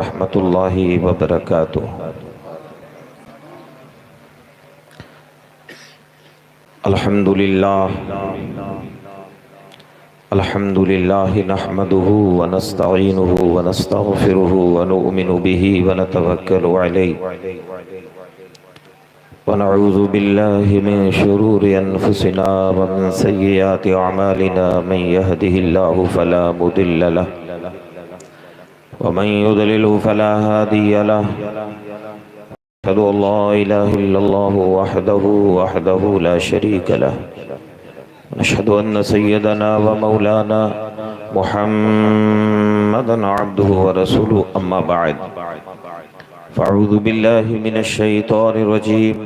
रहमतुल्लाहि व बरकातुहू। अल्हम्दुलिल्लाह अल्हम्दुलिल्लाहि नहमदुहु व नस्तईनुहु व नस्तगफिरुहु व नुअमिनु बिही व नतवक्कलु अलैहि व नऊज़ु बिल्लाहि मिन शुरूरि अनफुसिना व मिन सय्यिआति अमालिना मन यहदिहिल्लाहु फला मुदिल्ल लहु व मन युद्लिलहु फला हादिय लहु। अशहदु अल्ला इलाहा इल्लल्लाहु वहदहु ला शरीक लहु अशहदु अन्न सय्यदना व मौलाना मुहम्मदन अब्दुहु व रसूलुहु अम्मा बअद फ़अऊज़ु बिल्लाहि मिनश शैतानिर रजीम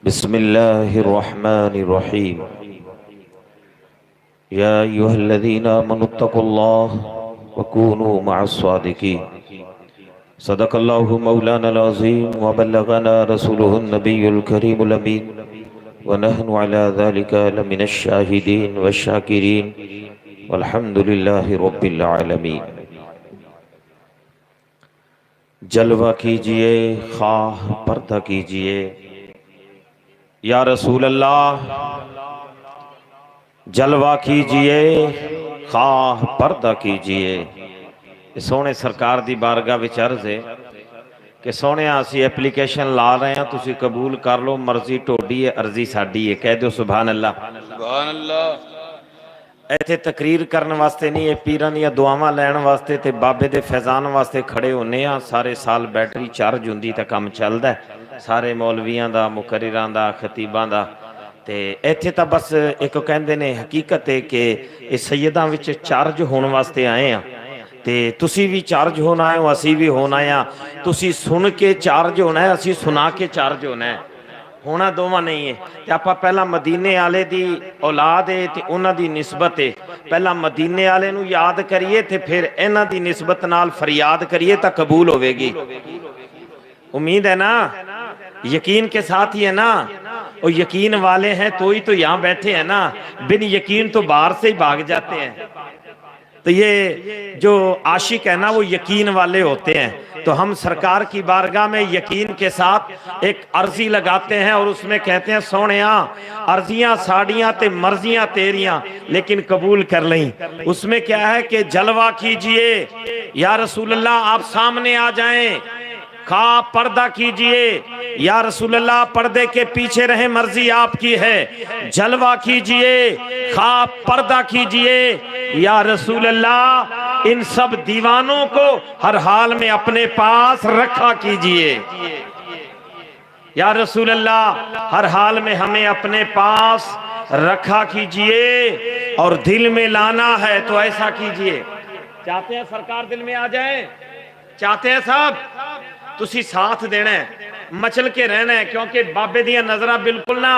बिस्मिल्लाहिर रहमानिर रहीम या अय्युहल्लज़ीना आमनुत्तक़ुल्लाह व कूनू मअस सादिक़ीन सदक़ल्लाहु मौलानल अज़ीम व बल्लगना रसूलुहुन नबियुल करीमुल अमीन व नहनु अला ज़ालिका लमिनश शाहिदीन व शाकिरीन वल्हम्दुलिल्लाहि रब्बिल आलमीन। जलवा कीजिए खाह पर्दा कीजिए या रसूल अल्लाह, जलवा कीजिए खाह पर्दा कीजिए। सोने सरकार दी बारगाह विच अर्ज़ है कि सोने असी एप्लीकेशन ला रहे हैं, तुसी कबूल कर लो, मर्जी टोडी है अर्जी साडी है। कह दो सुभान अल्लाह। सुभान अल्लाह। इत्थे तकरीर करने वास्ते नहीं, ये पीरां दी दुआवां लैण वास्ते ते बाबे दे फैजान वास्ते खड़े होने आ। सारे साल बैटरी चार्ज हुंदी ते काम चलदा है, सारे मौलवियां दा, मुकर्रिरां दा, खतीबां दा। ते इत्थे तां बस एक कहंदे ने हकीकत है कि इस सैयदां विच चार्ज होने वास्ते आए आ ते तुसी भी चार्ज होना है, असी भी होना है। तुसी सुन के चार्ज होना है, असी सुना के चार्ज होना है, होना दोवां नहीं है। ते आपां पहला मदीने आले दी औलाद है ते उन्हां दी निस्बत है, पहला मदीने आले नूं याद करिए ते फिर इन्हां दी निस्बत नाल फरियाद करिए तां कबूल होवेगी। उम्मीद है ना, यकीन के साथ ही है ना। और यकीन वाले हैं तो ही तो यहाँ बैठे हैं ना, बिन यकीन तो बाहर से ही भाग जाते हैं। तो ये जो आशिक है ना वो यकीन वाले होते हैं। तो हम सरकार की बारगाह में यकीन के साथ एक अर्जी लगाते हैं और उसमें कहते हैं सोनिया अर्जियां साड़ियां ते मर्जियां तेरियां लेकिन कबूल कर लें। उसमें क्या है कि जलवा कीजिए या रसूल अल्लाह, आप सामने आ जाएं, खा पर्दा कीजिए या रसूल अल्लाह, पर्दे के पीछे रहे, मर्जी आपकी है। जलवा कीजिए, खा पर्दा कीजिए या रसूल अल्लाह, इन सब दीवानों को हर हाल में अपने पास रखा कीजिए। या रसूल अल्लाह, हर हाल में हमें अपने पास रखा कीजिए और दिल में लाना है तो ऐसा कीजिए। चाहते हैं सरकार दिल में आ जाए, चाहते हैं साहब, तुसी साथ देना है, मचल के रहना है, क्योंकि बाबे दिया नजरा बिल्कुल ना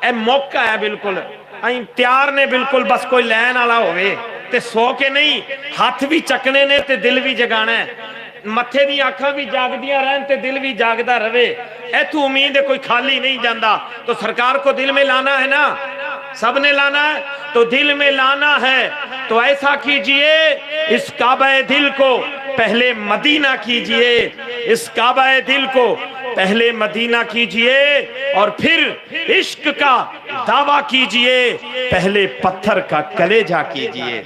ए मौका है, बिल्कुल तैयार ने, बिल्कुल बस कोई लैन वाला होवे ते सो के नहीं, हाथ भी चकने ने ते दिल भी जगाना है, मथे दी आंखां भी जागदियां रहन ते दिल भी जागदा रहे। इथों उम्मीद है कोई खाली नहीं जाता। तो सरकार को दिल में लाना है ना, सबने लाना है, तो दिल में लाना है तो ऐसा कीजिए, इस काबा दिल को पहले मदीना कीजिए, इस काबा दिल को पहले मदीना कीजिए और फिर इश्क का दावा कीजिए, पहले पत्थर का कलेजा कीजिए,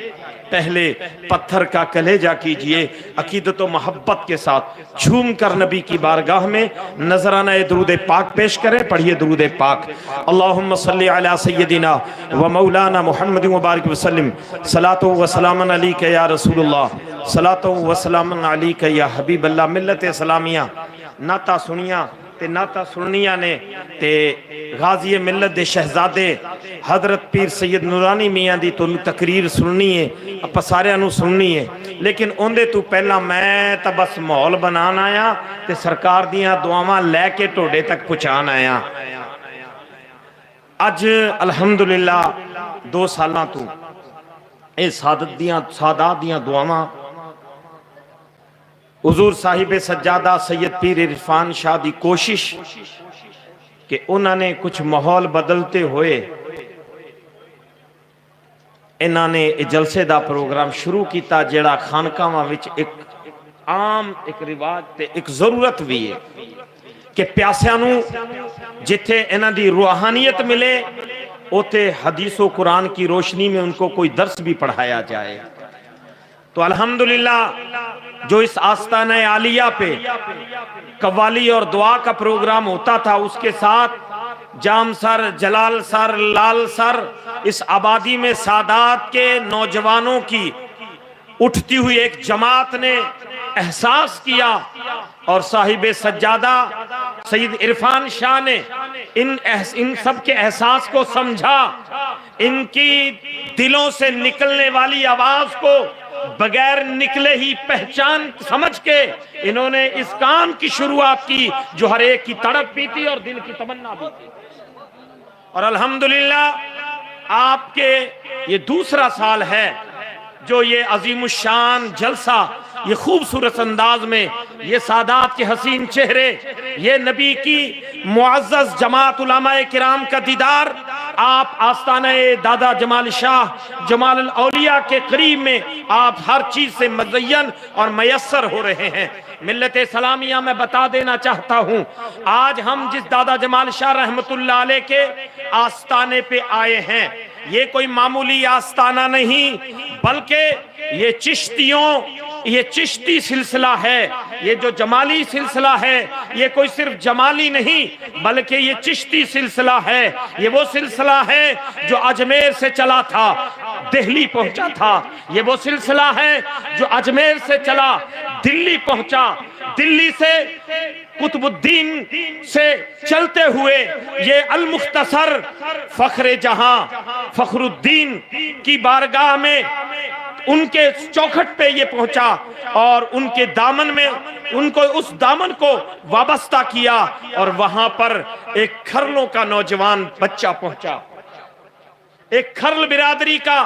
पहले पत्थर का कलेजा कीजिए। अकीदत व मोहब्बत के साथ झूम कर नबी की बारगाह में नजराना दुरूद पाक पेश करें। पढ़िए दुरूद पाक। अल्लाहुम्मा सल्ली अला सय्यदिना व मौलाना मुहम्मद व बारिक वसल्लम सलातो व सलामन अलैका या रसूलुल्लाह, सलातो व सलामन अलैका या हबीब अल्लाह। मिल्लत इस्लामिया नाता सुनिया ते नाता सुनिया ने ते गाजी मिल्लत दे शहजादे हजरत पीर सैयद नूरानी मियाँ दी तो तकरीर सुननी है, आप सारिਆਂ ਨੂੰ सुननी है, लेकिन उनके तू पहला मैं तो बस माहौल बनाना आया ते सरकार दियां दुआवां लैके टोडे तक पहुँचान आया। अज अल्हम्दुलिल्लाह 2 साल तू ये सादात दियां दुआवां हुजूर साहिब सज्जादा सैयद पीर इरफान शाह की कोशिश कि उन्होंने कुछ माहौल बदलते हुए इन्होंने जलसे का प्रोग्राम शुरू किया, जिहड़ा खानकावां विच एक आम एक रिवाज ते एक जरूरत भी है कि प्यासियां नू जिथे इन्हां दी रूहानियत मिले उथे हदीसो कुरान की रोशनी में उनको कोई दर्स भी पढ़ाया जाए। तो अल्हम्दुलिल्लाह जो इस आस्ताना आलिया पे कव्वाली और दुआ का प्रोग्राम होता था, उसके साथ जाम सर, जलाल सर, लाल सर, इस आबादी में सादात के नौजवानों की उठती हुई एक जमात ने एहसास किया और साहिब सज्जादा सईद इरफान शाह ने इन सब के एहसास को समझा, इनकी दिलों से निकलने वाली आवाज को बगैर निकले ही पहचान समझ के इन्होंने इस काम की शुरुआत की जो हर एक की तड़प भी थी और दिल की तमन्ना भी थी। और अल्हम्दुलिल्लाह आपके ये दूसरा साल है जो ये अजीमुशान जलसा, ये खूबसूरत अंदाज में ये सादात के हसीन चेहरे, ये नबी की मुअज़्ज़ज़ जमात उलमाए किराम का दीदार आप आस्ताना दादा जमाल शाह जमाल औलिया के करीब में आप हर चीज से मुज़य्यन और मयस्सर हो रहे हैं। मिल्लत सलामिया मैं बता देना चाहता हूँ, आज हम जिस दादा जमाल शाह रहमतुल्लाह अलैह के आस्ताने पे आए हैं, ये कोई मामूली आस्ताना नहीं, बल्कि ये चिश्ती सिलसिला है। ये जो जमाली सिलसिला है ये कोई सिर्फ जमाली नहीं बल्कि ये चिश्ती सिलसिला है। ये वो सिलसिला है जो अजमेर से चला था, दिल्ली पहुंचा था। ये वो सिलसिला है जो अजमेर से चला, दिल्ली पहुंचा, दिल्ली से कुतुबुद्दीन से चलते हुए ये अल मुख्तसर फखरे जहां फखरुद्दीन की बारगाह में उनके चौखट पे ये पहुंचा और उनके दामन में उनको उस दामन को वाबस्ता किया और वहां पर एक खरलों का नौजवान बच्चा पहुंचा, एक खरल बिरादरी का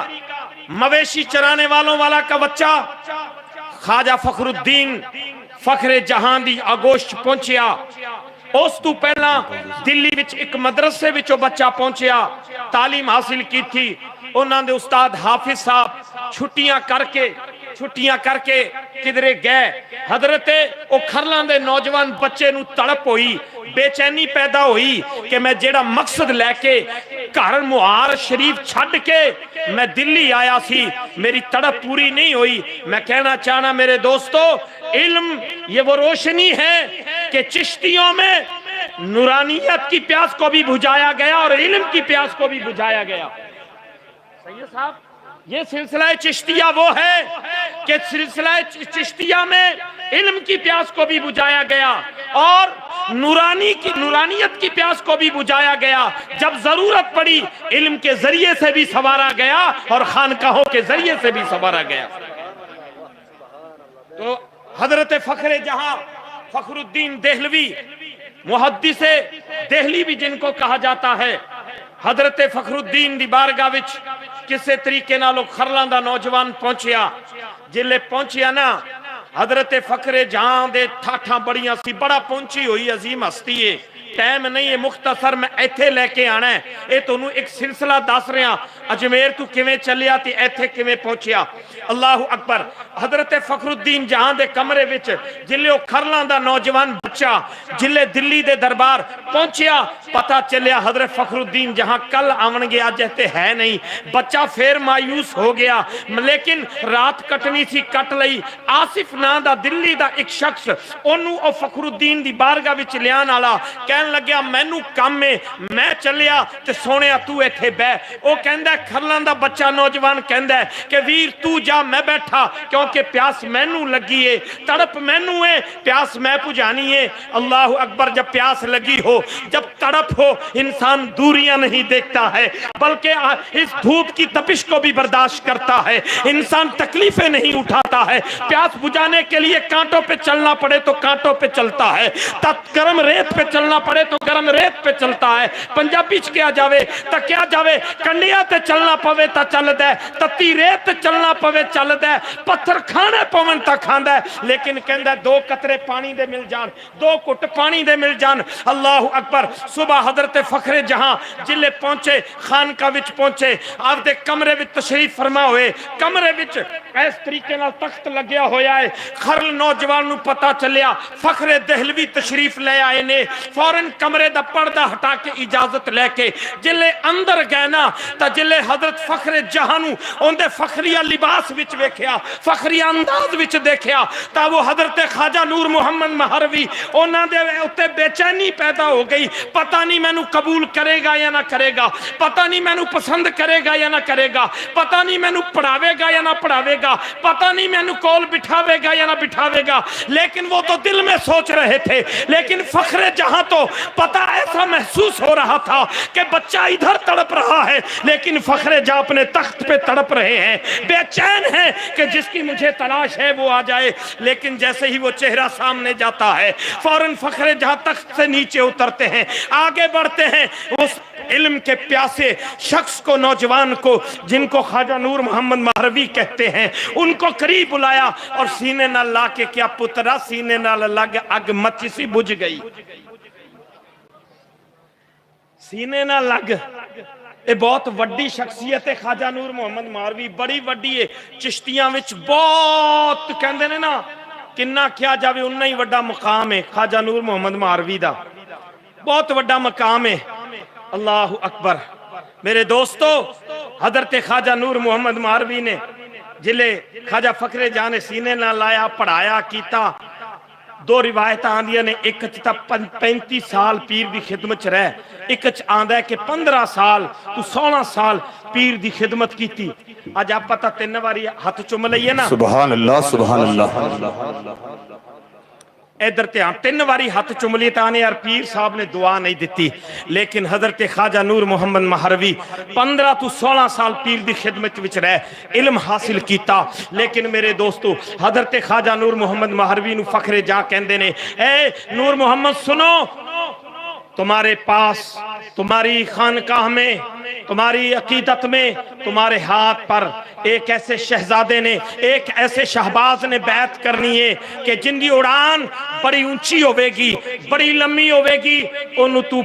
मवेशी चराने वालों वाला का बच्चा ख्वाजा फखरुद्दीन फखरे जहां दी आगोश पहुंचा। उस तो पहला दिल्ली विच एक मदरसे विचों बच्चा पहुंचा, तालीम हासिल की थी। उन्होंने उस्ताद हाफिज साहब छुट्टियां करके किधरे गए। हजरते ओ खरलां दे नौजवान बच्चे नू तड़प हुई, बेचैनी पैदा हुई कि मैं जेड़ा मकसद लैके घर मुहार शरीफ छड़ के मैं दिल्ली आया सी, मेरी तड़प पूरी नहीं हुई। मैं कहना चाहना मेरे दोस्तों, इल्म ये वो रोशनी है कि चिश्तियों में नूरानियत की प्यास को भी बुझाया गया और इल्म की प्यास को भी बुझाया गया। सैयद साहब, ये सिलसिला चिश्तिया वो है कि सिलसिला चिश्तिया में इल्म की प्यास को भी बुझाया गया और नूरानियत की प्यास को भी बुझाया गया। जब जरूरत पड़ी इल्म के जरिए से भी संवारा गया और खानकाहों के जरिए से भी संवारा गया। तो हजरत फखरे जहां फखरुद्दीन देहलवी, मुहद्दिसे देहली भी जिनको कहा जाता है, हजरत फखरुद्दीन दी बारगाह विच किसे तरीके नाल खरलां दा नौजवान पहुंचिया। जिले पहुंचिया ना, हजरत फखरे जहां दे ठाठा बड़ियां सी, बड़ा पहुंची हुई अजीम हस्ती है। टाइम नहीं है मुख्तसर मैं इत्थे लेके आना है, ये तुहानू एक सिलसिला दस रहा, अजमेर तू किवें चलिया ते इत्थे किवें पहुंचिया। अल्लाह अकबर। हजरत फखरुद्दीन जहां दे कमरे विच जिले ओ खरलां दा नौजवान बच्चा जिले दिल्ली दे दरबार पहुंचिया, पता चलिया हजरत फखरुद्दीन जहां कल आवणगे अज इत्थे है नहीं। बच्चा फिर मायूस हो गया, लेकिन रात कटनी सी कट लई। आसिफ नां दा दिल्ली दा एक शख्स ओनू ओ फखरुद्दीन दी बारगाह विच लियान वाला कहन लग्या मैनू काम है, मैं चलिया ते सोहणिया तू इत्थे बह। ओ कहंदा खरलां दा बच्चा नौजवान कहंदा कि वीर तू जा, मैं बैठा, क्योंकि प्यास मैनू लगी है, तड़प मैनू है, प्यास मैं बुझानी है। अल्लाह अकबर। जब प्यास लगी हो, जब तड़प हो, इंसान दूरियां नहीं देखता है बल्कि इस धूप की तपिश को भी बर्दाश्त करता है। इंसान तकलीफें नहीं उठाता है। प्यास बुझाने के लिए कांटों पे चलना पड़े तो कांटों पे चलता है, गर्म रेत पे चलना पड़े तो गर्म रेत पे चलता है। पंजाबी च क्या जावे तो क्या जावे, कंडिया ते चलना पवे तो चलदा है, तत्ती रेत ते चलना पवे चलदा है, पत्थर खाने पवन तो खांदा है। लेकिन कहंदा दो कतरे पानी दे मिल जान, दो घुट पानी दे मिल जान। अल्लाह अकबर। सुबह हजरत फखरे जहां जिले पहुंचे, खानका विच पहुंचे, आपदे कमरे विच तशरीफ फरमा हुए। कमरे विच इस तरीके नाल तख्त लग्या होया है, खरल नौजवान नूं पता चलिया फखरे दहलवी तशरीफ ले आए ने, फौरन कमरे दा पर्दा हटा के इजाजत लैके जिले अंदर गए ना तो जिले हजरत फखरे जहां नूं उनदे फखरिया लिबास विच वेख्या, फखरिया अंदाज विच देखिया तो वो हजरत ख्वाजा नूर मुहम्मद महरवी उन्हां दे उत्ते बेचैनी पैदा हो गई। पता नहीं मैनू कबूल करेगा या ना करेगा, पता नहीं मैनू पसंद करेगा या ना करेगा, पता नहीं मैनू पढ़ावेगा या ना पढ़ावेगा, पता नहीं मैनू कोल बिठावेगा या ना बिठावेगा। लेकिन वो तो दिल में सोच रहे थे, लेकिन फखरे जहां तो पता ऐसा महसूस हो रहा था कि बच्चा इधर तड़प रहा है लेकिन फखरे जहां अपने तख्त पे तड़प रहे हैं, बेचैन है कि जिसकी मुझे तलाश है वो आ जाए। लेकिन जैसे ही वो चेहरा सामने जाता है फौरन फखरे जहां तख्त से नीचे उतरते हैं, आगे बढ़ते हैं, उस इल्म के प्यासे शख्स को, नौजवान को जिनको ख्वाजा नूर मोहम्मद महरवी कहते हैं, उनको करीब बुलाया और सीने ना ला के क्या पुत्रा सीने ना लग अग मची सी बुझ गई, सीने ना लग। ये बहुत वड्डी शख्सियत है ख्वाजा नूर मोहम्मद महरवी, बड़ी वड्डी है। चिश्तियां विच बहुत कहंदे ने ना किन्ना क्या जावे उन्ना ही वड्डा मुकाम है ख्वाजा नूर मोहम्मद महरवी दा, बहुत वड्डा मकाम है। अल्लाह अकबर। मेरे दोस्तों, हजरत ख्वाजा नूर मोहम्मद महरवी ने जिले ख्वाजा फखरे जहां ने सीने ना लाया, पढ़ाया कीता। दो रिवायत आंदियां ने, एक 35 साल पीर की खिदमत च रह, एक आंदा है कि 15 साल तू 16 साल पीर की खिदमत की। अज आप पता 3 बारी हाथ चुम लईए ना, सुभान अल्लाह सुभान अल्लाह। इधर ध्यान, 3 बारी हाथ चुम लिए ताने यार पीर साहब ने दुआ नहीं दी। लेकिन हजरत ख्वाजा नूर मोहम्मद महरवी 15 तो 16 साल पीर की खिदमत विच रह, इल्म हासिल किया। लेकिन मेरे दोस्तों, हजरत ख्वाजा नूर मोहम्मद महरवी नूं फखरे जा कहंदे ने, ए नूर मोहम्मद सुनो, तुम्हारे पास, तुम्हारी खानकाह में, तुम्हारी अकीदत में, तुम्हारे हाथ पर एक ऐसे शहजादे ने, एक ऐसे शहबाज ने बैत करनी है कि जिनकी उड़ान बड़ी ऊंची होवेगी, बड़ी लंबी होवेगी, ओनू तू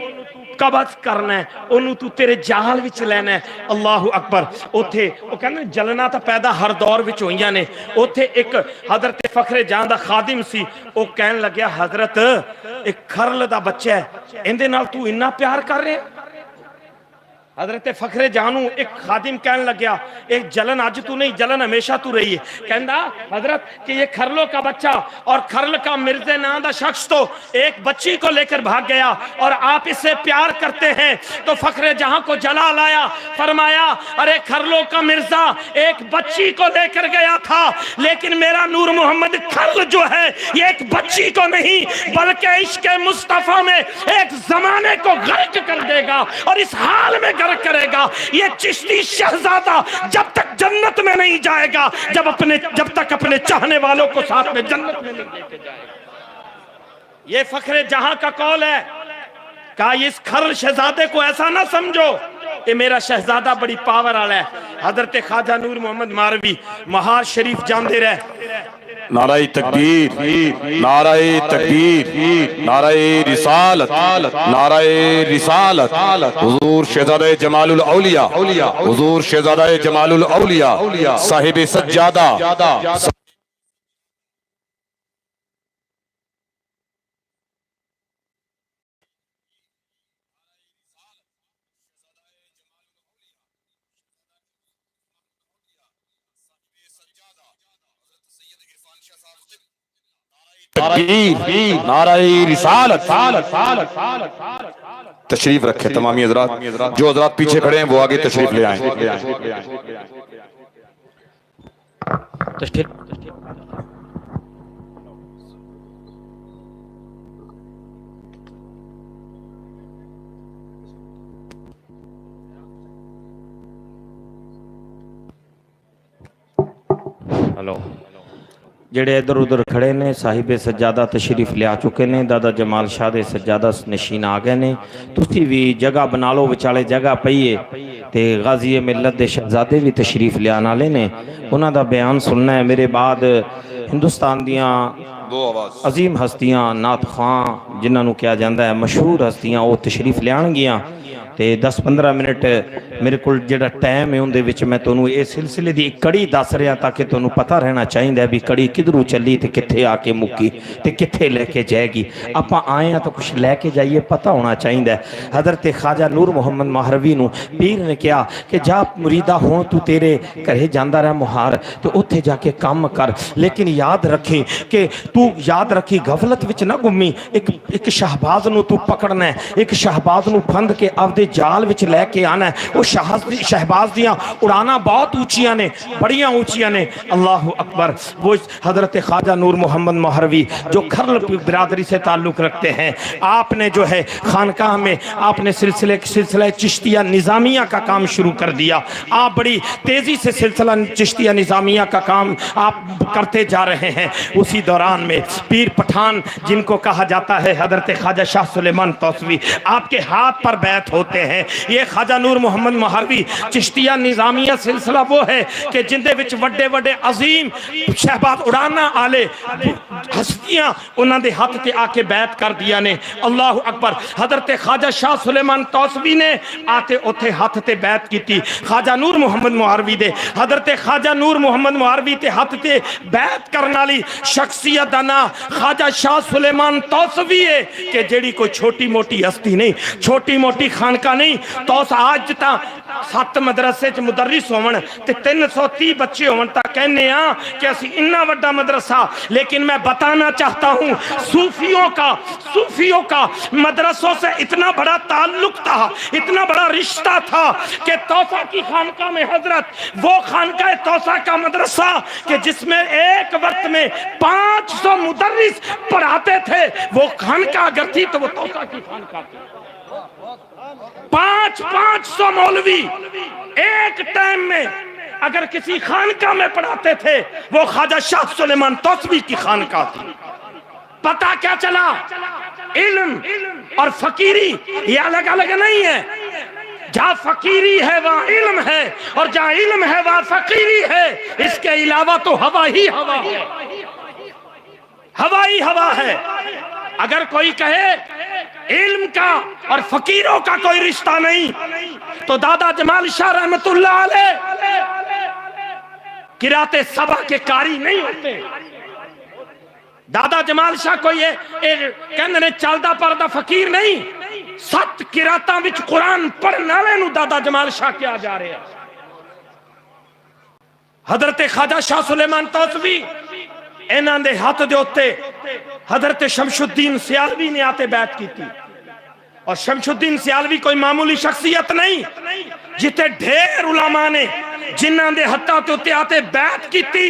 कबज करना है, ओनू तू तेरे जाल विच लेना है। अल्लाह अकबर। उथे वो कहते जलना तो पैदा हर दौर विच होईयां ने। उथे एक हजरत फखरे जहां दा खादिम सी, वो कहन लग्या हजरत एक खरल दा बच्चा है, इहदे नाल तू इन्ना प्यार कर रहे। हजरत फखरे जानू एक खादिम कहन लग्या, एक जलन अज तू नहीं, जलन हमेशा तू रही है। कहंदा हजरत कि ये खरलों का बच्चा और खरल का मिर्जे नाम दा शख्स तो एक बच्ची को लेकर भाग गया और आप इससे प्यार करते हैं। तो फखरे जहां को जला लाया, फरमाया अरे खरलों का मिर्जा एक बच्ची को लेकर गया था, लेकिन मेरा नूर मोहम्मद खरल जो है ये एक बच्ची को नहीं बल्कि इश्क मुस्तफा में एक जमाने को गर्क कर देगा और इस हाल में करेगा। ये चिश्ती शहजादा जब तक जन्नत में नहीं जाएगा, जब तक अपने चाहने वालों को साथ में जन्नत में नहीं लेके जाएगा। ये फखरे जहां का कौल है। कहा इस खरल शहजादे को ऐसा ना समझो, ये मेरा शहजादा बड़ी पावर वाला है। हजरत ख्वाजा नूर मोहम्मद महरवी महार शरीफ जाते रहे। नाराए तकबीर, नाराए तकबीर, नाराए रिसालत, नाराए रिसालत। हुजूर शहजादा जमालुल औलिया, हुजूर शहजादा जमालुल औलिया साहिब सज्जादा। नाराए रिसालत। तशरीफ रखे तमामी हजरात, जो हजरात पीछे खड़े हैं वो आगे तशरीफ ले आए। हेलो, जेड़े इधर उधर खड़े ने साहिबे सज्जादा तशरीफ लिया चुके ने, दादा जमाल शाह दे सज्जादा नशीन आ गए ने। तुसी भी जगह बना लो, विचाले जगह पई है ते गाजी मिलत दे शहजादे भी तशरीफ लियान वाले ने, उन्हां दा बयान सुनना है। मेरे बाद हिंदुस्तान दियां अजीम हस्तियां, नात खां जिन्हां नूं कहा जाता है मशहूर हस्तियां, वो तशरीफ लियाणगियां ਤੇ 10-15 ਮਿੰਟ ਮੇਰੇ ਕੋਲ ਜਿਹੜਾ ਟਾਈਮ ਹੈ ਉਹਦੇ ਵਿੱਚ ਮੈਂ ਤੁਹਾਨੂੰ ਇਹ ਸਿਲਸਿਲੇ ਦੀ ਇੱਕ ਕੜੀ ਦੱਸ ਰਿਹਾ ਤਾਂ ਕਿ ਤੁਹਾਨੂੰ ਪਤਾ ਰਹਿਣਾ ਚਾਹੀਦਾ ਵੀ ਕੜੀ ਕਿਧਰੋਂ ਚੱਲੀ ਤੇ ਕਿੱਥੇ ਆ ਕੇ ਮੁੱਕੀ ਤੇ ਕਿੱਥੇ ਲੈ ਕੇ ਜਾਏਗੀ। ਆਪਾਂ ਆਏ ਆ ਤਾਂ ਕੁਝ ਲੈ ਕੇ ਜਾਈਏ, ਪਤਾ ਹੋਣਾ ਚਾਹੀਦਾ। हज़रत ख्वाजा नूर मोहम्मद महरवी नूं पीर ने कहा कि जा मुरीदा हो तू तेरे घरे जांदा रह मुहार तो उत्थे जाके काम कर, लेकिन याद रखी कि तू याद रखी गफलत विच ना घुमी। एक शहबाज नूं तू पकड़ना है, एक शहबाज नूं फंद के आपदे जाल विच लैके आना है। वो शहबाज दियां उड़ाना बहुत ऊंचियां ने, बड़ियां ऊंचियां ने। अल्लाह अकबर। वो हज़रत ख्वाजा नूर मोहम्मद महरवी जो खरल बिरादरी से ताल्लुक़ रखते हैं, आपने जो है खानकाह में आपने सिलसिला चिश्तिया निज़ामिया का काम शुरू कर दिया। आप बड़ी तेज़ी से सिलसिला चिश्तिया निज़ामिया का काम आप करते जा रहे हैं। उसी दौरान में पीर पठान जिनको कहा जाता है हज़रत ख्वाजा शाह सुलेमान तौसवी, आपके हाथ पर बैत होते हैं। ये ख्वाजा नूर मोहम्मद महरवी चिश्तिया निज़ामिया सिलसिला वो है कि जिंदे विच वड्डे वड्डे अजीम शहबाज उड़ाना आले हस्तियां उन्होंने हाथ से आके बैत कर दिया ने। अल्लाह अकबर। हज़रत ख्वाजा शाह सुलेमान तौसवी ने आते उथे हाथ ते बैत की। ख्वाजा नूर मोहम्मद मुहारवी दे हज़रत ख्वाजा नूर मोहम्मद मुहारवी ते हाथ ते बैत करने वाली शख्सियत दा ना ख्वाजा शाह सुलेमान तौसवी है कि जेड़ी कोई छोटी मोटी हस्ती नहीं, छोटी मोटी खानका नहीं। तौस आज ता 7 मदरसे च मुदर्रिस होवन ते 330 बच्चे होवन ता कहने आ कि असी इन्ना वड्डा मदरसा। लेकिन मैं बताना चाहता हूँ सूफियों का मदरसों से इतना बड़ा ताल्लुक था, इतना बड़ा रिश्ता था कि तौसा की खानका में हजरत वो खानका तौसा का मदरसा कि जिसमें एक वक्त में 500 मुदर्रिस पढ़ाते थे, वो खानका अगर थी तो वो तौसा की खानका थी। 500 मौलवी एक टाइम में अगर किसी खानका में पढ़ाते थे, वो ख्वाजा शाह सुलेमान तौसवी की खानका थी। पता क्या चला? इल्म और फकीरी ये अलग अलग नहीं है। जहाँ फकीरी है वहाँ इल्म है, और जहाँ इल्म है वहाँ फकीरी है। इसके अलावा तो हवा ही हवा है, हवा ही हवा है। अगर कोई कहे इल्म का और फकीरों का कोई रिश्ता नहीं, तो दादा जमाल शाह रहमतुल्लाह अलैह किराते सबा के कारी नहीं होते। दादा जमाल शाह कोई कहते ने चलदा परदा फकीर नहीं, 7 किरातां विच कुरान पढ़ने वाले नूं दादा जमाल शाह क्या जा रहे हैं। हजरत ख्वाजा शाह सुलेमान तौसवी इन्हां दे हाथ दे उत्ते हजरत शमशुद्दीन सियालवी ने आते बैत की थी। और शमशुद्दीन सियालवी कोई मामूली शख्सियत नहीं, जिथे ढेर उलमा ने जिन्हां दे हत्थां ते उत्ते आते बैत की थी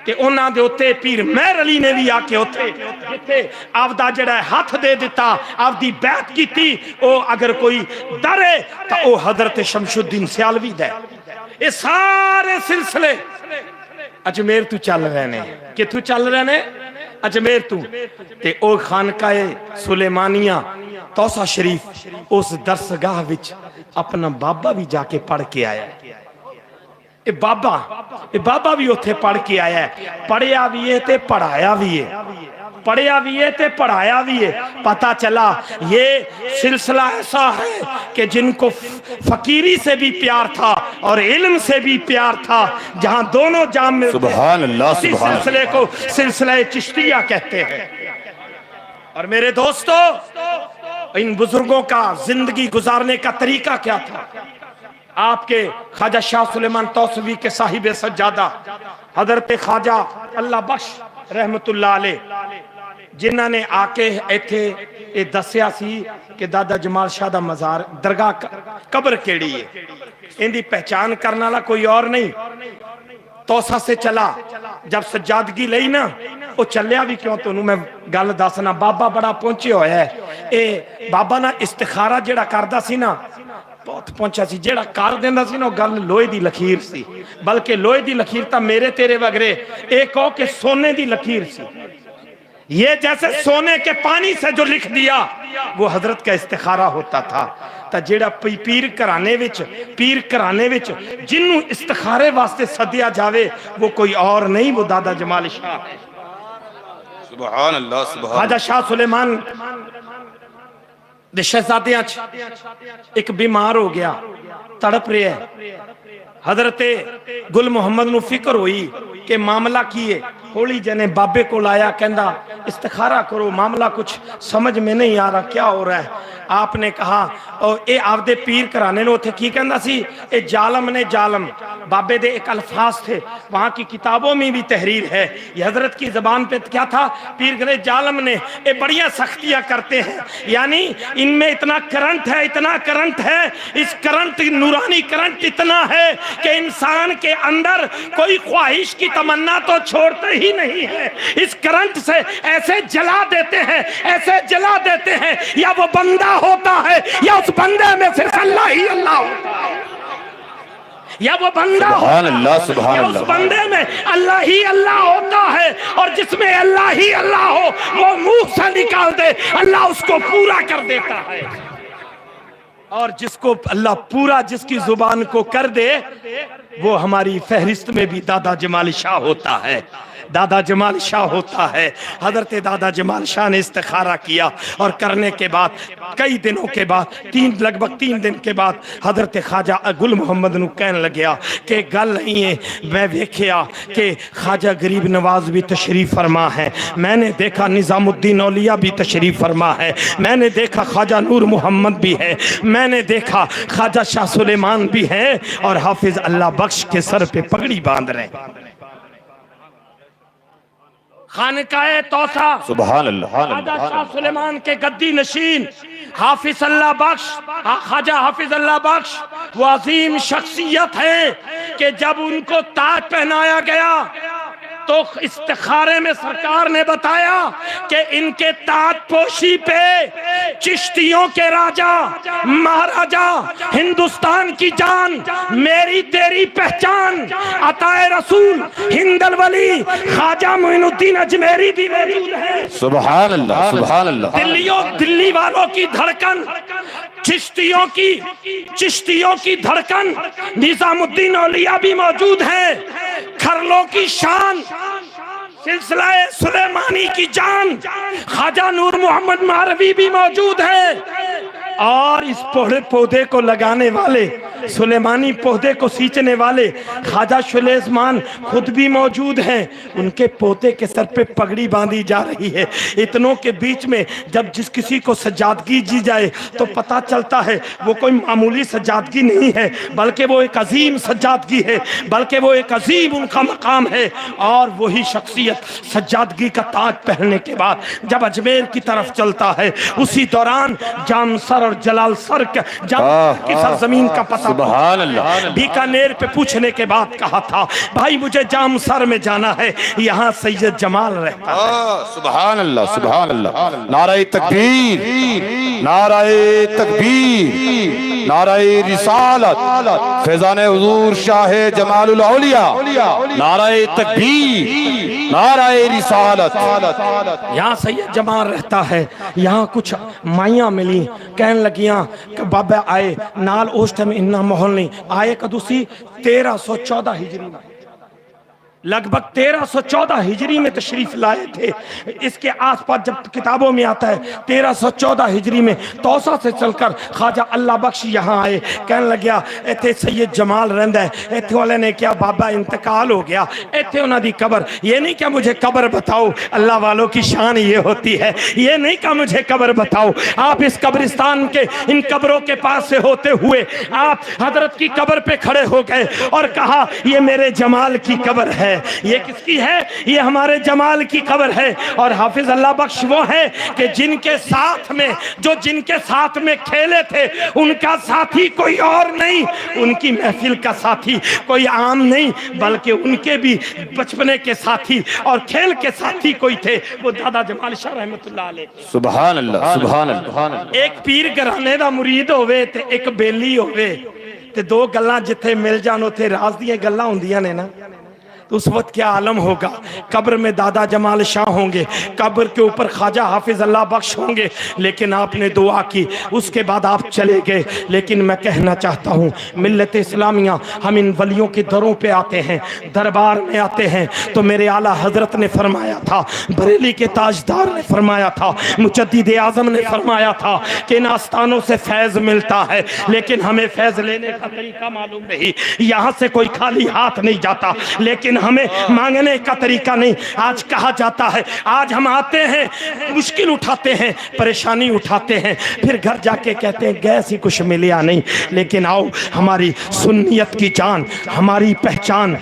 कि उन्हां दे उत्ते पीर मेहर अली ने भी आके उत्ते जिथे आपदा जड़ा हाथ दे दिता, आपदी बैत की थी। ओ अगर कोई डरे तो ओ हजरत शमशुद्दीन सियालवी दा। ये सारे सिलसिले अजमेर तू चल रहे ने। किथों चल रहे ने? अजमेर तू। ते ओ खानकाए सुलेमानिया तौसा शरीफ उस दरसगाह विच अपना बाबा भी जाके पढ़ के आया। ये बाबा भी उत्थे पढ़ के आया है। पढ़िया भी है ते पढ़ाया भी है, पढ़िया भी है ते पढ़ाया भी है। पता चला ये सिलसिला ऐसा है कि जिनको फकीरी से भी प्यार था और इल्म से भी प्यार था, जहां दोनों जाम में सुभान अल्लाह, सुभान सिलसिले को सिलसिला चिश्तिया कहते हैं। और मेरे दोस्तों, इन बुजुर्गों का जिंदगी गुजारने का तरीका क्या था? आपके ख्वाजा शाह सुलेमान तौसवी के साहिब सज्जादा हजरत ख्वाजा अल्लाह बख्श रहमतुल्लाह अलैह जिन्हां ने आके इत्थे ये दस्या सी कि दादा जमाल शाह दा मज़ार दरगाह कब्र केड़ी है, इनकी पहचान करने वाला कोई और नहीं। तौसा से चला, जब सज्जादगी लई ना वो चलिया भी क्यों, तुहानू मैं गल दसना। बाबा बड़ा पहुंचे होया है। ये बाबा ना इस्तिखारा जेड़ा करदा सी ना बहुत पहुंचा सी, जेड़ा कर देंदा सी ना गल लोहे दी लकीर सी, बल्कि लोहे दी लकीर तो मेरे तेरे वगरे एक कहो कि सोने दी लकीर सी। ये जैसे सोने के पानी से जो लिख दिया वो हजरत का इस्तिखारा होता था। तो जेड़ा पीर घराने विच जिन्नू इस्तिखारे वास्ते सदिया जावे वो कोई और नहीं, वो दादा जमाल शाह है। सुभान अल्लाह, सुभान। ख्वाजा शाह सुलेमान दे शहजादियां च एक बीमार हो गया, तड़प रहा है। हजरते गुल मुहम्मद नू फिक्र हुई कि मामला की है। होली जने बाबे को लाया, कहंदा इस्तिखारा करो, मामला कुछ समझ में नहीं आ रहा, क्या हो रहा है। आपने कहा और ये आपदे पीर कराने ने उथे की कहंदा सी, ए जालम ने जालम, बाबे दे एक अल्फाज थे, वहां की किताबों में भी तहरीर है। ये हजरत की जबान पे क्या था, पीर करे जालम ने ये बढ़िया सख्तियां करते हैं, यानी इनमें इतना करंट है, इतना करंट है, इस करंट नूरानी करंट इतना है कि इंसान के अंदर कोई ख्वाहिश की तमन्ना तो छोड़ते ही नहीं है। इस करंट से ऐसे जला देते हैं, ऐसे जला देते हैं, या वो बंदा होता है या उस बंदे में सिर्फ अल्लाह ही अल्लाह होता है, या वो बंदा होता है या उस बंदे में अल्लाह ही अल्लाह होता है। और जिसमें अल्लाह ही अल्लाह हो वो मुंह से निकाल दे, अल्लाह उसको पूरा कर देता है। और जिसको अल्लाह पूरा जिसकी जुबान को कर दे वो हमारी फहरिस्त में भी दादा जमाल शाह होता है, दादा जमाल शाह होता है। हजरत दादा जमाल शाह ने इस्तिखारा किया और करने के बाद कई दिनों के बाद लगभग 3 दिन के बाद हजरत ख्वाजा गुल मुहम्मद नू कहन लग्या कि गल नहीं है, मैं वेख्या कि ख्वाजा गरीब नवाज भी तशरीफ फरमा है, मैंने देखा निज़ामुद्दीन औलिया भी तशरीफ फरमा है, मैंने देखा ख्वाजा नूर मोहम्मद भी है, मैंने देखा ख्वाजा शाह सुलेमान भी है, और हाफिज अल्लाह बख्श के सर पे पगड़ी बांध रहे। खानकाए तौसा सुभान अल्लाह, ख्वाजा शाह सुलेमान के गद्दी नशीन हाफिज अल्लाह बख्श, ख्वाजा हाफिज अल्लाह बख्श वो अजीम शख्सियत है कि जब उनको ताज पहनाया गया तो इस्तिखारे में सरकार ने बताया कि इनके ताज पोशी पे चिश्तियों के राजा महाराजा, हिंदुस्तान की जान, मेरी तेरी पहचान, अताए रसूल, हिंदल वली, ख्वाजा मोइनुद्दीन अजमेरी भी मौजूद है। सुभान अल्लाह, सुभान अल्लाह। दिल्ली वालों की धड़कन, चिश्तियों की धड़कन, निजामुद्दीन औलिया भी मौजूद है। खरलों की शान, सिलसिला सुलेमानी की जान, ख्वाजा नूर मोहम्मद महरवी भी मौजूद है। और इस पौधे को लगाने वाले, सुलेमानी पौधे को सींचने वाले ख्वाजा सुलेमान खुद भी मौजूद हैं। उनके पोते के सर पे पगड़ी बांधी जा रही है। इतनों के बीच में जब जिस किसी को सज्जादगी दी जाए तो पता चलता है वो कोई मामूली सज्जादगी नहीं है, बल्कि वो एक अजीम सज्जादगी है, बल्कि वो एक अजीम उनका मकाम है। और वही शख्सियत सज्जादगी का ताज पहनने के बाद जब अजमेर की तरफ चलता है, उसी दौरान जामसर और जलाल सर की सरजमीन का पता बीकानेर पे पूछने के बाद कहा था, भाई मुझे जामसर में जाना है, यहाँ सैयद जमाल रहता है। सुभान अल्लाह, सुभान अल्लाह। नारे तकबीर, नारे तकबीर, नारे रिसालत, फैजान हुजूर शाह जमालुल औलिया, नारे तकबीर, नारे रिसालत। यहाँ सैयद जमाल रहता है। यहाँ कुछ माइयां मिली, कहने लगियां कि बाबा आए नाल उस टाइम इन्ना माहौल नहीं आए। कदूसी 1314 हिजरी में, लगभग 1314 हिजरी में तशरीफ लाए थे। इसके आसपास जब किताबों में आता है 1314 हिजरी में तौसा से चलकर ख्वाजा अल्लाह बख्श यहाँ आए। कहने लग्या इत्थे सैयद जमाल रहंदा है। इत्थे वाले ने क्या बाबा इंतकाल हो गया, इत्थे उन्हां दी कब्र। ये नहीं क्या मुझे कब्र बताओ, अल्लाह वालों की शान ये होती है। ये नहीं क्या मुझे कब्र बताओ। आप इस कब्रिस्तान के इन कब्रों के पास से होते हुए आप हजरत की कब्र पे खड़े हो गए और कहा ये मेरे जमाल की कब्र है। ये किसकी है? ये हमारे जमाल की कब्र है। और हाफिज अल्लाह बख्श वो है कि जिनके साथ में खेले थे उनका साथी कोई और नहीं, उनकी महफिल का साथी कोई आम नहीं, बल्कि उनके भी बचपने के साथी और खेल के साथी कोई थे, वो दादा जमाल शाह रहमतुल्लाह अलैह। सुभान अल्लाह, सुभान अल्लाह। एक पीर घराने दा मुरीद होवे ते एक बेली होवे ते दो गल्लां जिथे मिल जान उथे राज दीयां गल्लां हुंदियां ने ना। तो उस वक्त क्या आलम होगा। कब्र में दादा जमाल शाह होंगे, कब्र के ऊपर ख्वाजा हाफिज अल्लाह बख्श होंगे, लेकिन आपने दुआ की, उसके बाद आप चले गए। लेकिन मैं कहना चाहता हूँ मिल्लत इस्लामिया, हम इन वलियों के दरों पे आते हैं, दरबार में आते हैं, तो मेरे आला हजरत ने फरमाया था, बरेली के ताजदार ने फरमाया था, मुजद्दिद आजम ने फरमाया था कि इन आस्थानों से फैज मिलता है, लेकिन हमें फैज लेने का तरीका मालूम नहीं। यहाँ से कोई खाली हाथ नहीं जाता, लेकिन हमें मांगने का तरीका नहीं। आज कहा जाता है, आज हम आते हैं, मुश्किल उठाते हैं, परेशानी उठाते हैं, फिर घर जाके कहते हैं गैस ही कुछ मिला नहीं। लेकिन आओ, हमारी सुन्नियत की जान, हमारी पहचान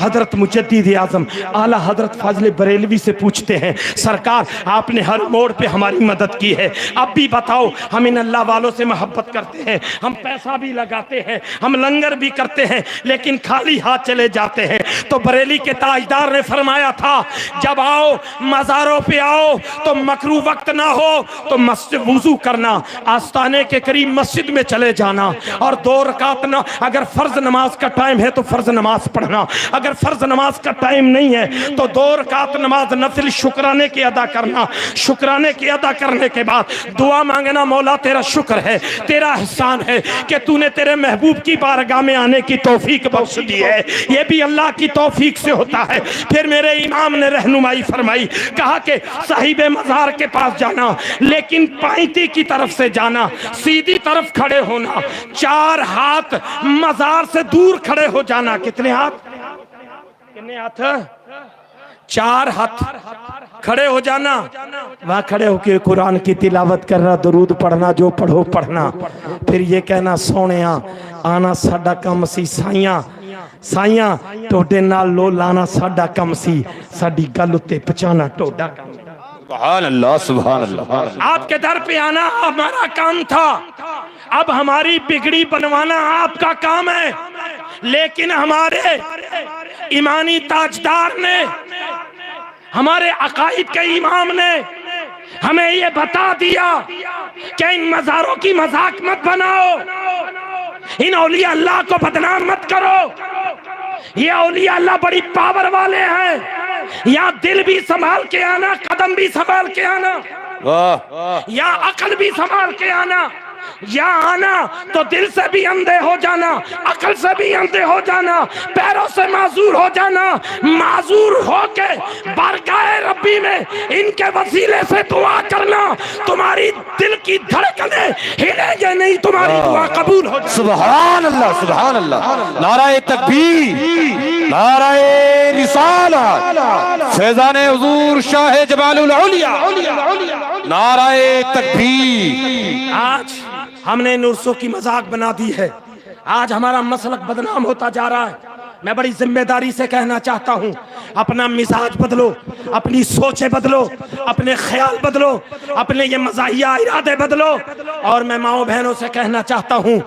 हजरत मुजद्दिद आजम आला हजरत फाजिल बरेलवी से पूछते हैं, सरकार आपने हर मोड़ पे हमारी मदद की है, अब भी बताओ। हम इन अल्लाह वालों से मोहब्बत करते हैं, हम पैसा भी लगाते हैं, हम लंगर भी करते हैं, लेकिन खाली हाथ चले जाते हैं। तो बरेली के ताजदार ने फरमाया था, जब आओ मज़ारों पे आओ तो मकरू वक्त ना हो तो मस्जिद वुजू करना, आस्ताने के करीब मस्जिद में चले जाना, और 2 रकात ना, अगर फर्ज नमाज का टाइम है तो फर्ज नमाज पढ़ना, अगर फर्ज नमाज का टाइम नहीं है तो 2 रकात नमाज नफिल शुक्राने की अदा करना। शुक्राने की अदा करने के बाद दुआ मांगना, मौला तेरा शुक्र है, तेरा एहसान है कि तूने तेरे महबूब की बारगाह में आने की तौफीक बख्श दी है, ये भी अल्लाह की तौफीक से होता है। फिर मेरे इमाम ने रहनुमाई फरमाई, कहा कि साहिबे मज़ार के पास जाना, लेकिन पैंती की तरफ से जाना, सीधी तरफ खड़े होना, 4 हाथ मज़ार से दूर खड़े हो जाना। कितने हाथ? 4 हाथ खड़े हो जाना, वहां खड़े होके कुरान की तिलावत करना, दरूद पढ़ना, जो पढ़ो पढ़ना, फिर ये कहना, सोने आना साडा कम सी, साइयां साइयां टोडे नाल लो लाना साडा कम सी, साडी गल उत्ते पहुंचाना टोडा कम। सुभान अल्लाह, सुभान अल्लाह। आपके दर पे आना हमारा काम था, अब हमारी बिगड़ी बनवाना आपका काम है। लेकिन हमारे ईमानी ताजदार ने, हमारे अकाइद के इमाम ने हमें ये बता दिया कि इन मज़ारों की मजाक मत बनाओ, इन औलिया अल्लाह को बदनाम मत करो। ये औलिया अल्लाह बड़ी पावर वाले हैं, या दिल भी संभाल के आना, कदम भी संभाल के आना, या अकल भी संभाल के आना, या आना तो दिल से भी अंधे हो जाना, अकल से भी अंधे हो जाना, पैरों से माजूर हो जाना, माजूर होके बारगाह रब्बी में इनके वसीले से दुआ करना, तुम्हारी दिल की धड़कनें हिलेंगे नहीं, तुम्हारी दुआ कबूल हो। सुभान अल्लाह, सुभान अल्लाह। नाराए तकबीर, नाराए रिसालत, फैज़ाने हुजूर शाह जमालुल औलिया, नाराए तकबीर। आज हमने इन उर्सों की मजाक बना दी है, आज हमारा मसलक बदनाम होता जा रहा है। मैं बड़ी जिम्मेदारी से कहना चाहता हूँ, अपना मिजाज बदलो, अपनी सोचें बदलो, अपने ख्याल बदलो, अपने ये मज़ाहिया इरादे बदलो। और मैं माओ बहनों से कहना चाहता हूँ,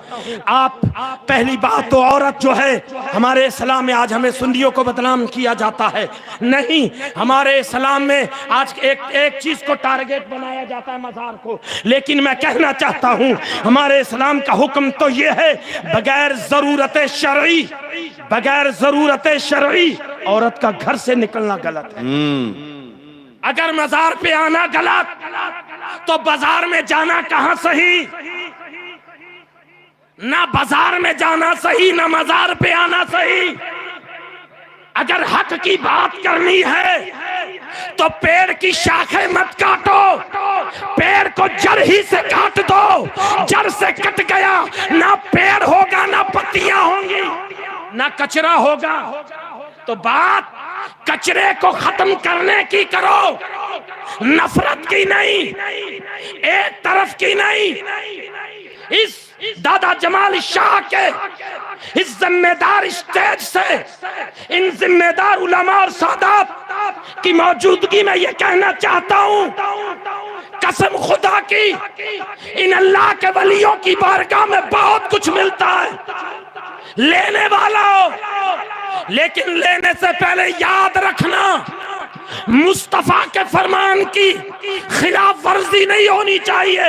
आप पहली बात तो औरत जो है, हमारे इस्लाम में आज हमें सुन्नियों को बदनाम किया जाता है, नहीं, हमारे इस्लाम में आज एक चीज को टारगेट बनाया जाता है, मज़ार को। लेकिन मैं कहना चाहता हूँ, हमारे इस्लाम का हुक्म तो ये है, बगैर जरूरत शरई, बगैर जरूरत शरई औरत का घर से निकलना गलत है। अगर मज़ार पे आना गलत, तो बाजार में जाना कहां सही? ना बाजार में जाना सही, ना मज़ार पे आना सही। अगर हक की बात करनी है तो पेड़ की शाखें मत काटो, पेड़ को जड़ ही से काट दो। जड़ से कट गया, ना पेड़ होगा, ना पत्तियां होंगी, ना कचरा होगा। तो बात कचरे को खत्म करने की करो, नफरत की नहीं, एक तरफ की नहीं। इस दादा जमाल शाह के इस जिम्मेदार स्टेज से, इन जिम्मेदार उलमा और सादात की मौजूदगी में ये कहना चाहता हूँ, कसम खुदा की, इन अल्लाह के वलियों की बारगाह में बहुत कुछ मिलता है, लेने वाला हो, लेकिन लेने से पहले याद रखना, मुस्तफा के फरमान की खिलाफ वर्जी नहीं होनी चाहिए।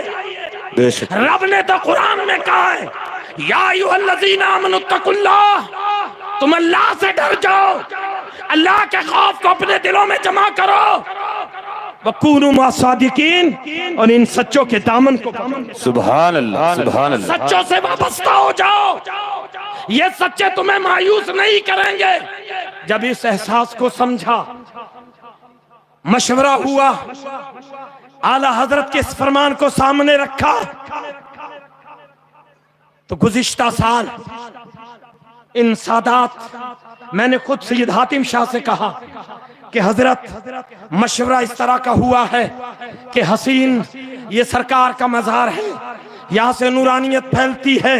रब ने तो कुरान में कहा है, या अय्युहल्लज़ीना आमनुत्तकुल्लाह तुम अल्लाह से डर जाओ, अल्लाह के खौफ को अपने दिलों में जमा करो, वकूनु मा सादिकीन, और इन सच्चों के दामन को सुभान अल्लाह, सुभान अल्लाह। सच्चों से वाबस्ता हो जाओ, ये सच्चे तुम्हें मायूस नहीं करेंगे। जब इस एहसास को समझा, मशवरा हुआ, आला हजरत के इस फरमान को सामने रखा, तो गुज़िश्ता साल इन सादात, मैंने खुद सैयद हातिम शाह से कहा कि हजरत मशवरा इस तरह का हुआ है कि हसीन ये सरकार का मज़ार है, यहाँ से नूरानियत फैलती है,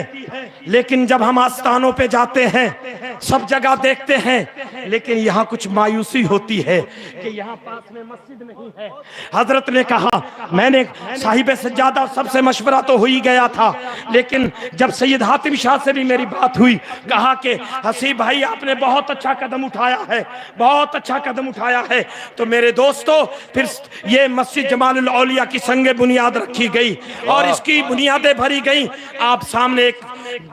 लेकिन जब हम आस्थानों पे जाते हैं, सब जगह देखते हैं, लेकिन यहाँ कुछ मायूसी होती है कि यहाँ पास में मस्जिद नहीं है। हजरत ने कहा, मैंने साहिब सज्जादा सबसे मशवरा तो हो ही गया था, लेकिन जब सैयद हातिम शाह से भी मेरी बात हुई, कहा कि हसीब भाई आपने बहुत अच्छा कदम उठाया है, बहुत अच्छा कदम उठाया है। तो मेरे दोस्तों, फिर ये मस्जिद जमालुल औलिया की संगे बुनियाद रखी गई और इसकी बुनियादें भरी गई। आप सामने एक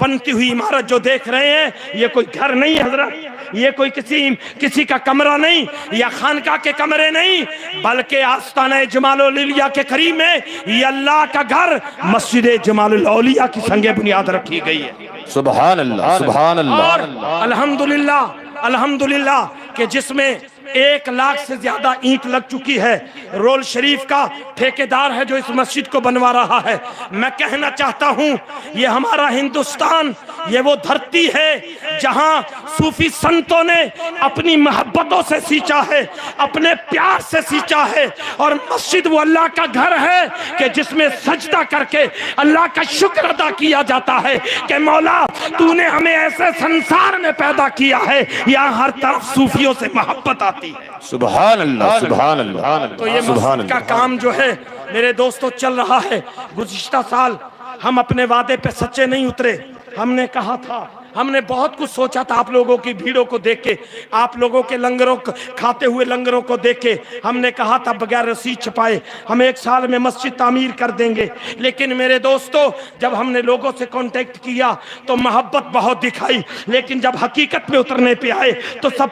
बनती हुई इमारत जो देख रहे हैं, ये कोई घर नहीं हजरत, ये कोई किसी का कमरा नहीं या खानका के कमरे नहीं, बल्कि आस्ताना जमालुल औलिया के करीब में ये अल्लाह का घर मस्जिद जमालुल औलिया की संगे बुनियाद रखी गई है। सुभान अल्लाह, सुभान अल्लाह। और अल्हम्दुलिल्लाह, अल्हम्दुलिल्लाह कि जिसमें 1 लाख से ज्यादा ईंट लग चुकी है। रोल शरीफ का ठेकेदार है जो इस मस्जिद को बनवा रहा है। मैं कहना चाहता हूं, ये हमारा हिंदुस्तान, ये वो धरती है जहां सूफी संतों ने अपनी मोहब्बतों से सींचा है, अपने प्यार से सींचा है। और मस्जिद वो अल्लाह का घर है कि जिसमें सजदा करके अल्लाह का शुक्र अदा किया जाता है कि मौला तूने हमें ऐसे संसार में पैदा किया है, यहाँ हर तरफ सूफियों से मोहब्बत आती है। सुभान अल्लाह, सुभान अल्लाह। तो ये मस्जिद का काम जो है मेरे दोस्तों चल रहा है। गुज़िश्ता साल हम अपने वादे पे सच्चे नहीं उतरे। हमने कहा था, हमने बहुत कुछ सोचा था, आप लोगों की भीड़ों को देख के, आप लोगों के लंगरों खाते हुए लंगरों को देख के, हमने कहा था बगैर रसीद छपाए हम 1 साल में मस्जिद तामीर कर देंगे। लेकिन मेरे दोस्तों, जब हमने लोगों से कांटेक्ट किया तो मोहब्बत बहुत दिखाई, लेकिन जब हकीकत में उतरने पे आए तो सब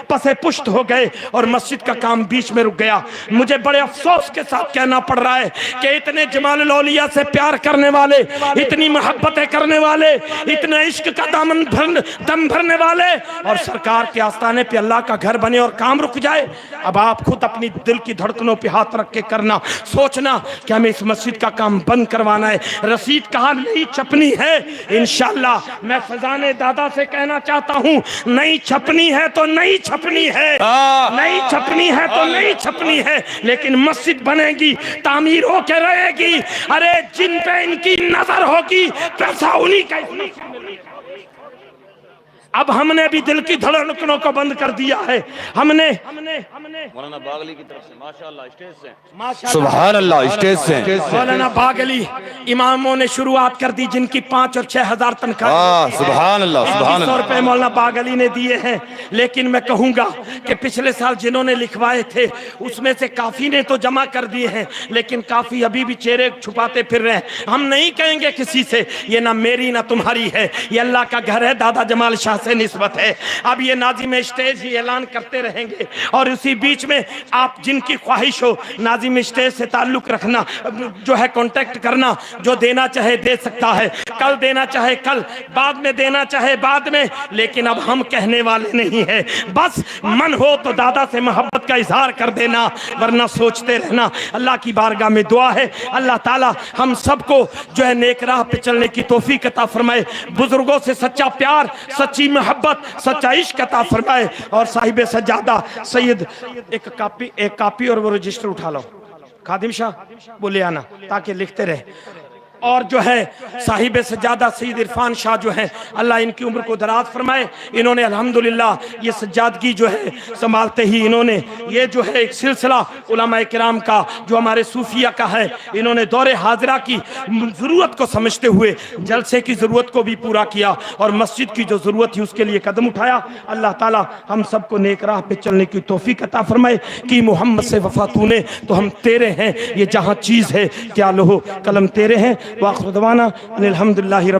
पसे पुष्ट हो गए और मस्जिद का काम बीच में रुक गया। मुझे बड़े अफसोस के साथ कहना पड़ रहा है कि इतने जमालुल औलिया से प्यार करने वाले, इतनी मोहब्बतें करने वाले, इतने इश्क का दम भरने वाले, और सरकार के आस्थाने पे अल्लाह का घर बने और काम रुक जाए। अब आप खुद अपनी दिल की धड़कनों पे हाथ रख के करना, सोचना कि हमें इस मस्जिद का काम बंद करवाना है। रसीद कहाँ नहीं छपनी है, इंशाअल्लाह मैं फजाने दादा से कहना चाहता हूँ, नहीं छपनी है तो नहीं छपनी है, नहीं छपनी है तो नहीं छपनी है, लेकिन मस्जिद बनेगी, तामीर होके रहेगी। अरे जिन पे इनकी नजर होगी पैसा उन्हीं का। अब हमने भी दिल की धड़कनों को बंद कर दिया है। हमने मौलाना बागली की तरफ से माशाअल्लाह स्टेज से, सुभान अल्लाह, स्टेज से मौलाना बागली इमामों ने शुरुआत कर दी, जिनकी 5 और 6 हजार तनख्वाह, सुभान अल्लाह, सुभान अल्लाह। 100 रुपए मौलाना बागली ने दिए हैं। लेकिन मैं कहूंगा कि पिछले साल जिन्होंने लिखवाए थे उसमें से काफी ने तो जमा कर दिए हैं, लेकिन काफी अभी भी चेहरे छुपाते फिर रहे हैं। हम नहीं कहेंगे किसी से, ये ना मेरी ना तुम्हारी है, ये अल्लाह का घर है, दादा जमाल शाह से निस्बत है। अब ये नाज़िम स्टेज ही ऐलान करते रहेंगे, और उसी बीच में आप जिनकी ख्वाहिश हो नाज़िम स्टेज से ताल्लुक रखना, जो है कांटेक्ट करना, जो देना चाहे दे सकता है, कल देना चाहे कल, बाद में देना चाहे बाद में, लेकिन अब हम कहने वाले नहीं है। बस मन हो तो दादा से मोहब्बत का इजहार कर देना, वरना सोचते रहना। अल्लाह की बारगाह में दुआ है, अल्लाह ताला हम सबको जो है नेक राह पे चलने की तौफीक अता फरमाए, बुजुर्गों से सच्चा प्यार, सच्ची मोहब्बत, सच्चा इश्क अता फरमाए। और साहिब सज्जादा सैयद एक कापी और वो रजिस्टर उठा लो, खादिम शाह बोले आना ताकि लिखते रहे। और जो है साहिब सज्जादा सैयद इरफान शाह जो है, अल्लाह इनकी उम्र को दराज फरमाए। इन्होंने अल्हम्दुलिल्लाह ये सज्जादगी जो है संभालते ही इन्होंने ये जो है एक सिलसिला उलमाए किराम का जो हमारे सूफिया का है, इन्होंने दौरे हाजिरा की ज़रूरत को समझते हुए जलसे की ज़रूरत को भी पूरा किया और मस्जिद की जो ज़रूरत थी उसके लिए कदम उठाया। अल्लाह ताला हम सबको नेक राह पे चलने की तौफीक अता फरमाए कि मोहम्मद से वफा तूने तो हम तेरे हैं, ये जहाँ चीज़ है क्या लोहो कलम तेरे हैं। वाखिर दवाना अनिल हम्दुलिल्लाहि।